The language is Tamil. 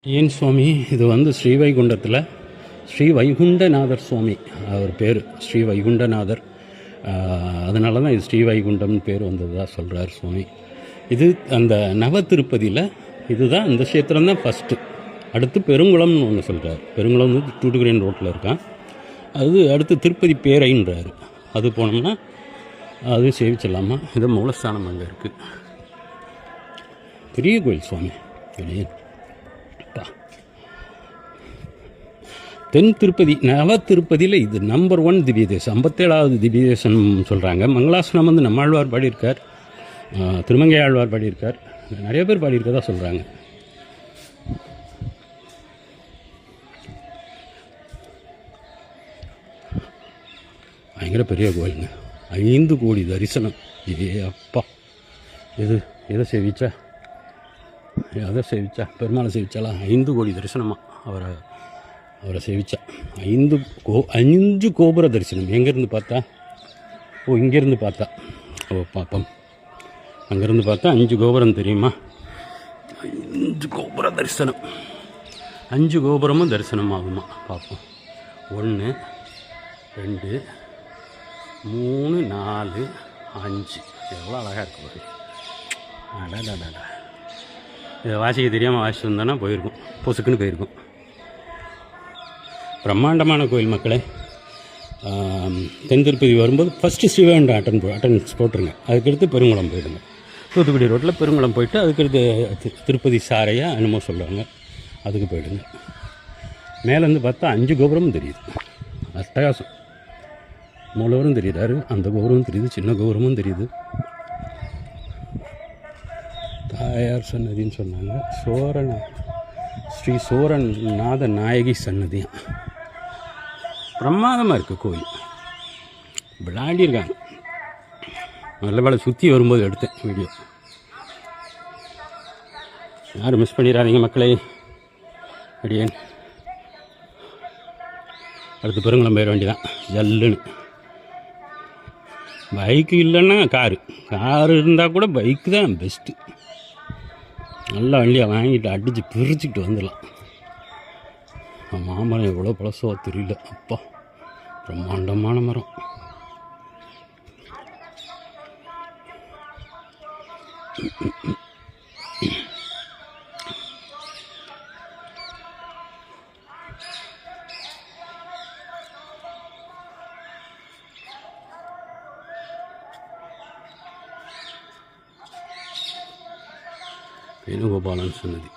ஏன் சுவாமி இது ஸ்ரீவைகுண்டத்தில் ஸ்ரீ வைகுண்டநாதர் சுவாமி அவர் பேர் ஸ்ரீ வைகுண்டநாதர். அதனால தான் இது ஸ்ரீவைகுண்டம்னு பேர் வந்ததாக சொல்கிறார் சுவாமி. இது அந்த நவ திருப்பதியில் இதுதான் இந்த க்ஷேத்திரம் தான் ஃபஸ்ட்டு. அடுத்து பெருங்குளம்னு ஒன்று சொல்கிறார். பெருங்குளம் டூட்டுகிரேன் ரோட்டில் இருக்கான். அது அடுத்து திருப்பதி பேரைன்றார். அது போனோம்னா அது சேவிச்சிடலாமா. இது மூலஸ்தானம் அங்கே இருக்குது. பெரிய கோயில் சுவாமி. வெளியே தென் திருப்பதி நவ திருப்பதியில் இது நம்பர் 1 திவ்ய தேசம். 57வது திவ்ய தேசம் சொல்கிறாங்க. மங்களாசனம் நம்மாழ்வார் பாடியிருக்கார், திருமங்கை ஆழ்வார் பாடியிருக்கார், நிறைய பேர் பாடியிருக்கதா சொல்கிறாங்க. பயங்கர பெரிய கோயிலுங்க. 5 கோடி தரிசனம். அப்பா எதை சேவிச்சா பெருமாளை சேவிச்சாலா? 5 கோடி தரிசனமா அவரை சேவிச்சா. 5 கோபுர தரிசனம். எங்கேருந்து பார்த்தா? இங்கேருந்து பார்த்தா பாப்பம். அங்கேருந்து பார்த்தா 5 கோபுரம் தெரியுமா? 5 கோபுர தரிசனம். 5 கோபுரமும் தரிசனம் ஆகுமா? பார்ப்போம். 1 2 3 4 5. எவ்வளோ அழகாக இருக்கு. அடாடாடா, இதை வாசிக்க தெரியாமல் வாசிச்சு வந்தோன்னா போயிருக்கும், பொசுக்குன்னு போயிருக்கும். பிரம்மாண்டமான கோயில் மக்களே. தென் திருப்பதி வரும்போது ஃபஸ்ட்டு ஸ்ரீவைகுண்டம் அட்டன்ஸ் போட்டுருங்க. அதுக்கடுத்து பெருங்குளம் போயிடுங்க. தூத்துக்குடி ரோட்டில் பெருங்குளம் போயிட்டு அதுக்கடுத்து திருப்பதி சாரையாக என்னமோ சொல்லுவாங்க, அதுக்கு போயிடுங்க. மேலேருந்து பார்த்தா 5 கோபுரமும் தெரியுது. அட்டகாசம். மூலவரும் தெரியுறாரு, அந்த கோபுரமும் தெரியுது, சின்ன கோபுரமும் தெரியுது. தாயார் சன்னதின்னு சொன்னாங்க. ஸ்ரீ சோரநாத நாயகி சன்னதியும் பிரமாதமாக இருக்குது கோயில். விளையாடிருக்காங்க. நல்ல வேலை சுற்றி வரும்போது எடுத்தேன் வீடியோ. யாரும் மிஸ் பண்ணிடாதீங்க மக்களே. அடியேன் அடுத்து பெருங்குளம் போயிட வேண்டியதான் ஜல்லுன்னு. பைக்கு இல்லைன்னா காரு இருந்தால் கூட பைக்கு தான் பெஸ்ட்டு. நல்லா வண்டியாக வாங்கிட்டு அடித்து பிரிச்சுக்கிட்டு வந்துடலாம். மாமரம் எவ்வளோ பழசோ தெரியல. அப்பா, பிரம்மாண்டமான மரம். வேணுகோபாலன் சன்னதி.